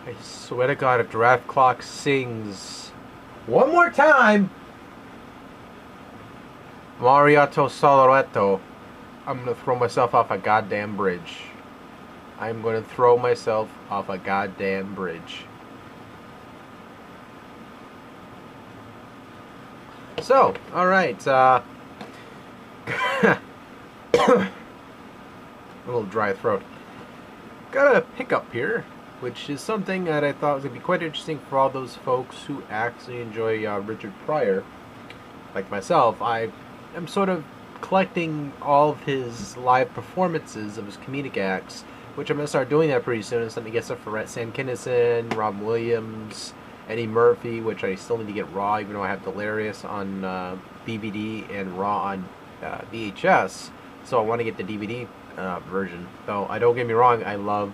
I swear to God, if Giraffe Clock sings one more time, Mariato Soloretto, I'm gonna throw myself off a goddamn bridge. I'm gonna throw myself off a goddamn bridge. So, alright, a little dry throat. Got a hiccup here, which is something that I thought was going to be quite interesting for all those folks who actually enjoy Richard Pryor. Like myself, I am sort of collecting all of his live performances of his comedic acts, which I'm going to start doing that pretty soon. It's something to get stuff for Sam Kinison, Rob Williams, Eddie Murphy, which I still need to get Raw, even though I have Delirious on DVD and Raw on VHS. So I want to get the DVD version. Though I don't get me wrong, I love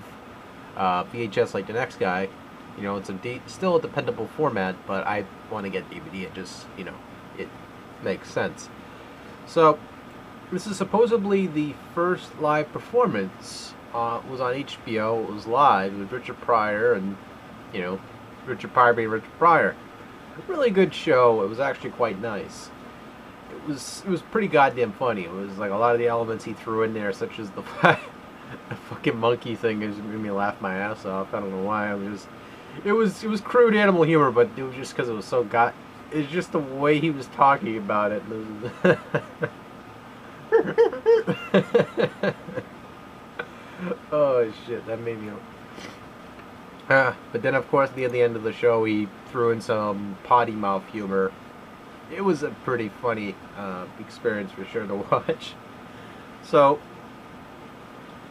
VHS like the next guy. You know, it's still a dependable format, but I want to get DVD. It just, you know, it makes sense. So this is supposedly the first live performance. Was on HBO. It was live with Richard Pryor, and you know, Richard Pryor being Richard Pryor. Really good show. It was actually quite nice. It was pretty goddamn funny. It was like a lot of the elements he threw in there, such as the fucking monkey thing, just made me laugh my ass off. I don't know why. It was crude animal humor, but it was just because it was so it's just the way he was talking about it. Oh shit, that made me. But then, of course, at the end of the show, he threw in some potty mouth humor. It was a pretty funny experience for sure to watch. So,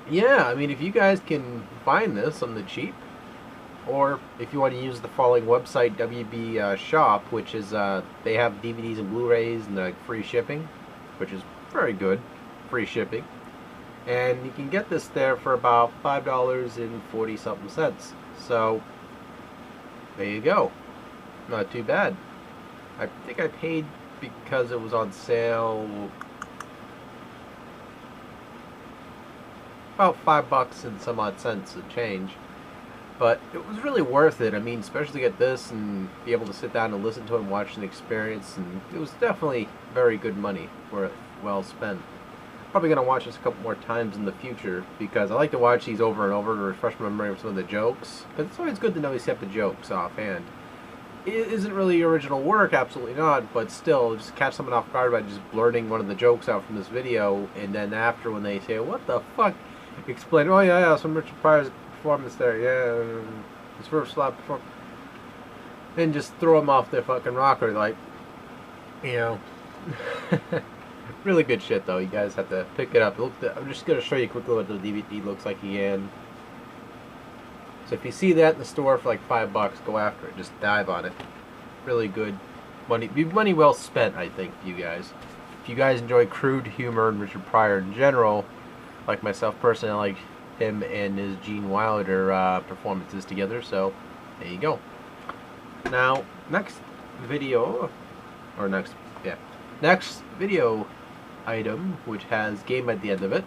yeah, I mean, if you guys can find this on the cheap, or if you want to use the following website, WB Shop, which is, they have DVDs and Blu-rays and like free shipping, which is very good, free shipping. And you can get this there for about $5.40 something cents. So, there you go. Not too bad. I think I paid, because it was on sale, about $5 and some odd cents a change. But it was really worth it. I mean, especially to get this and be able to sit down and listen to it and watch an experience. And it was definitely very good money, worth well spent. Probably going to watch this a couple more times in the future, because I like to watch these over and over to refresh my memory of some of the jokes. Because it's always good to know he's kept the jokes offhand. It isn't really original work, absolutely not, but still, just catch someone off guard by just blurting one of the jokes out from this video, and then after, when they say, what the fuck, explain, oh yeah, some Richard Pryor's performance there, yeah, his first live performance, and just throw them off their fucking rocker, like, you know. Really good shit, though. You guys have to pick it up. I'm just going to show you quickly what the DVD looks like again. So if you see that in the store for like $5, go after it. Just dive on it. Really good money well spent, I think, for you guys. If you guys enjoy crude humor and Richard Pryor in general, like myself personally, I like him and his Gene Wilder performances together. So there you go. Now, next video item, which has game at the end of it,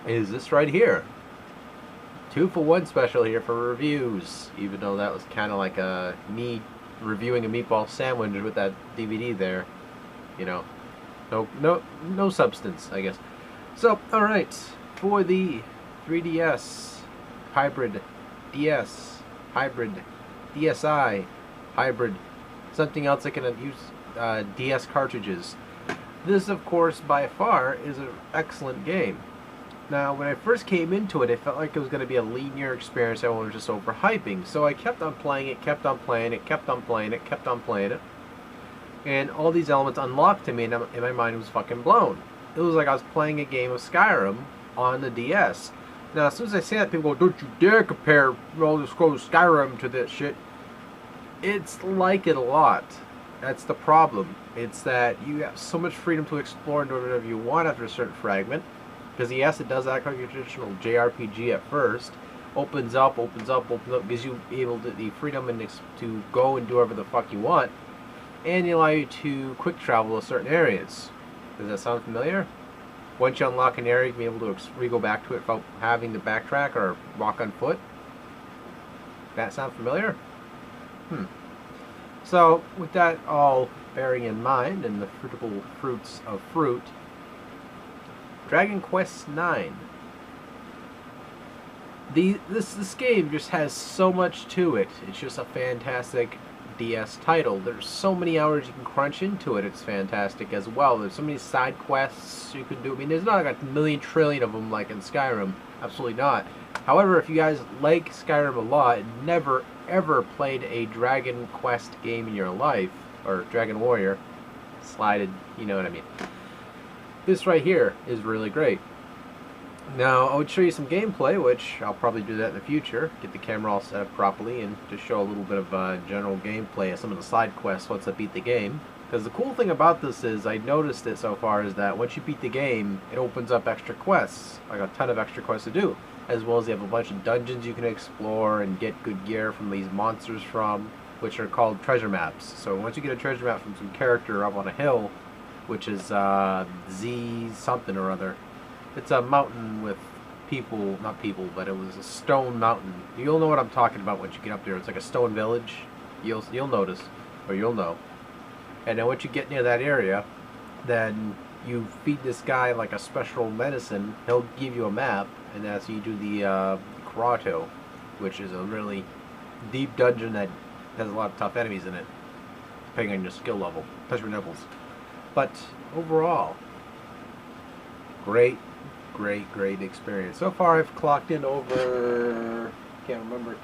is this right here. 2-for-1 special here for reviews, even though that was kind of like me reviewing a meatball sandwich with that DVD there. You know, no substance, I guess. So, alright, for the 3DS, hybrid, DS, hybrid, DSi, hybrid, something else I can use, DS cartridges. This, of course, by far, is an excellent game. Now, when I first came into it, it felt like it was going to be a linear experience. Everyone was just overhyping. So I kept on playing it, kept on playing it, kept on playing it, kept on playing it. And all these elements unlocked to me, and in my mind, it was fucking blown. It was like I was playing a game of Skyrim on the DS. Now, as soon as I say that, people go, don't you dare compare Elder Scrolls Skyrim to this shit. It's like it a lot. That's the problem. It's that you have so much freedom to explore and do whatever you want after a certain fragment. Because yes, it does act like a traditional JRPG at first. Opens up, gives you the freedom and to go and do whatever the fuck you want. And they allow you to quick travel to certain areas. Does that sound familiar? Once you unlock an area, you can be able to go back to it without having to backtrack or walk on foot. That sound familiar? So, with that all bearing in mind, and the fruitable fruits of fruit, Dragon Quest IX. This game just has so much to it. It's just a fantastic DS title. There's so many hours you can crunch into it. It's fantastic as well. There's so many side quests you can do. I mean, there's not like a million trillion of them like in Skyrim. Absolutely not. However, if you guys like Skyrim a lot and never ever played a Dragon Quest game in your life, or Dragon Warrior, slided, you know what I mean. This right here is really great. Now, I would show you some gameplay, which I'll probably do that in the future. Get the camera all set up properly and just show a little bit of general gameplay of some of the side quests once I beat the game. Because the cool thing about this is, I noticed it so far, is that once you beat the game, it opens up extra quests, like a ton of extra quests to do. As well as you have a bunch of dungeons you can explore and get good gear from these monsters from, which are called treasure maps. So once you get a treasure map from some character up on a hill, which is Z something or other, it's a mountain with people, not people, but it was a stone mountain. You'll know what I'm talking about once you get up there. It's like a stone village. You'll notice, or you'll know. And then once you get near that area, then you feed this guy like a special medicine. He'll give you a map, and that's you do the Grotto, which is a really deep dungeon that has a lot of tough enemies in it, depending on your skill level, touch your nipples. But overall, great experience. So far I've clocked in over, can't remember,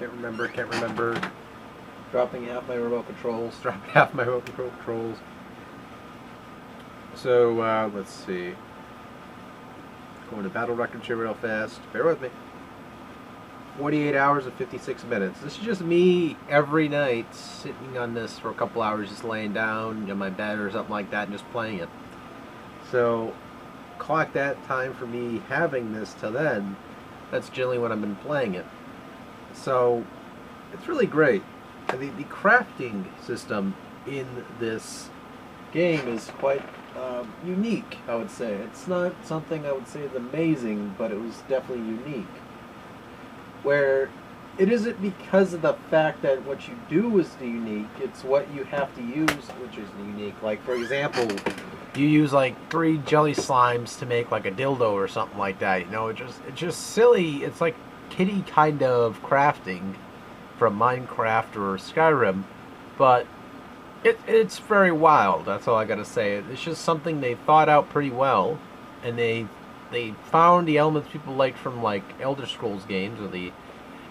dropping half my remote controls, So, let's see. Going to battle records here real fast. Bear with me. 48 hours and 56 minutes. This is just me every night sitting on this for a couple hours, just laying down in my bed or something like that and just playing it. So, clock that time for me having this to then. That's generally when I've been playing it. So, it's really great. The crafting system in this game is quite unique, I would say. It's not something I would say is amazing, but it was definitely unique. Where it isn't because of the fact that what you do is unique, it's what you have to use which is unique. Like, for example, you use like 3 jelly slimes to make like a dildo or something like that, you know. It's just silly. It's like kiddie kind of crafting from Minecraft or Skyrim, but it's very wild. That's all I gotta say. It's just something they thought out pretty well, and they found the elements people liked from like Elder Scrolls games,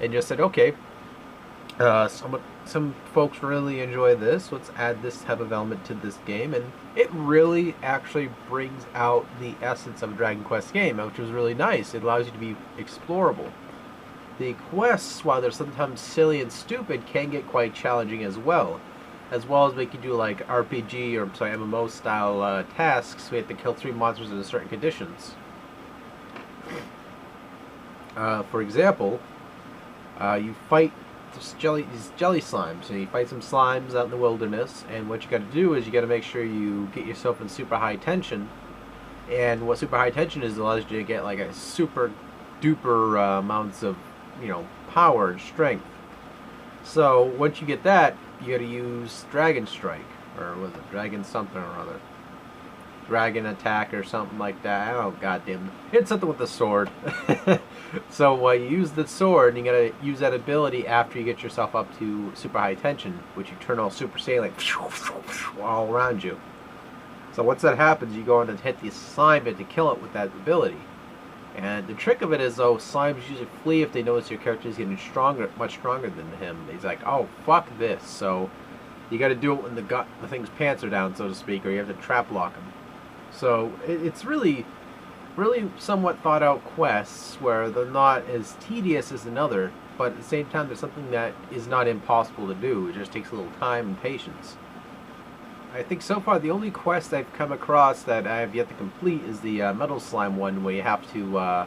and just said, okay, some folks really enjoy this. Let's add this type of element to this game, and it really actually brings out the essence of a Dragon Quest game, which was really nice. It allows you to be explorable. The quests, while they're sometimes silly and stupid, can get quite challenging as well as make you do like RPG or MMO style tasks. We have to kill 3 monsters in certain conditions. For example, you fight these jelly slimes. So you fight some slimes out in the wilderness, and what you got to do is you got to make sure you get yourself in super high tension. And what super high tension is, allows you to get like a super duper amounts of, you know, power and strength. So once you get that, you got to use Dragon Strike, or was it Dragon something or other, Dragon Attack or something like that. Oh goddamn, it's something with the sword. So you use the sword, and you gotta use that ability after you get yourself up to super high tension, which you turn all Super Saiyan like all around you. So once that happens, you go on and hit the slime to kill it with that ability. And the trick of it is, though, slimes usually flee if they notice your character is getting stronger, much stronger than him. He's like, oh, fuck this. So you got to do it when the thing's pants are down, so to speak, or you have to trap lock him. So it's really somewhat thought out quests where they're not as tedious as another, but at the same time, there's something that is not impossible to do. It just takes a little time and patience. I think so far the only quest I've come across that I have yet to complete is the Metal Slime one, where you have to, what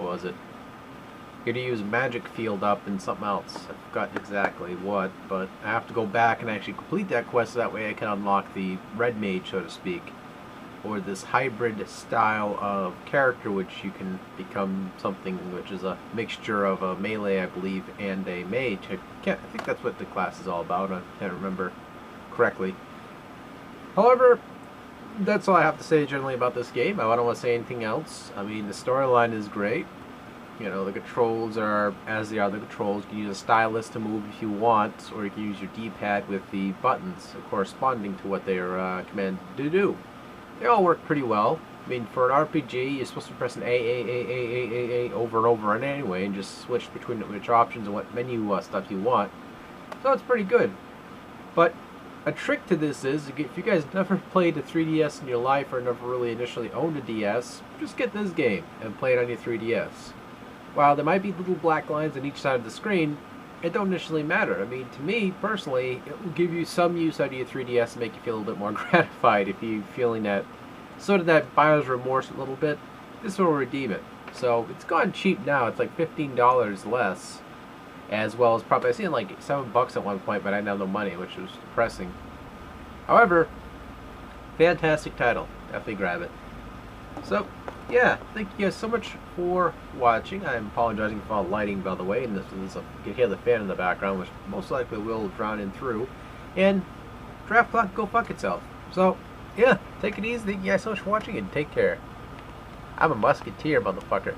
was it? You're going to use Magic Field up and something else. I forgot exactly what, but I have to go back and actually complete that quest so that way I can unlock the Red Mage, so to speak. or this hybrid style of character, which you can become something which is a mixture of a melee, I believe, and a mage. I think that's what the class is all about. I can't remember correctly. However, that's all I have to say generally about this game. I don't want to say anything else. I mean, the storyline is great. You know, the controls are as they are the controls. You can use a stylus to move if you want, or you can use your D-pad with the buttons corresponding to what they are commanded to do. They all work pretty well. I mean, for an RPG, you're supposed to press an A over and over and anyway, and just switch between which options and what menu stuff you want. So it's pretty good. But a trick to this is, if you guys never played a 3DS in your life or never really initially owned a DS, just get this game and play it on your 3DS. While there might be little black lines on each side of the screen, it don't initially matter. I mean, to me, personally, it will give you some use out of your 3DS and make you feel a little bit more gratified if you're feeling that sort of that buyer's remorse a little bit. This will redeem it. So, it's gone cheap now. It's like $15 less. As well as probably, I seen like $7 at one point, but I didn't have no money, which was depressing. However, fantastic title. Definitely grab it. So, yeah, thank you guys so much for watching. I'm apologizing for all the lighting, by the way, and this is you can hear the fan in the background, which most likely will drown in through. And Draft Clock go fuck itself. So, yeah, take it easy. Thank you guys so much for watching, and take care. I'm a musketeer, motherfucker.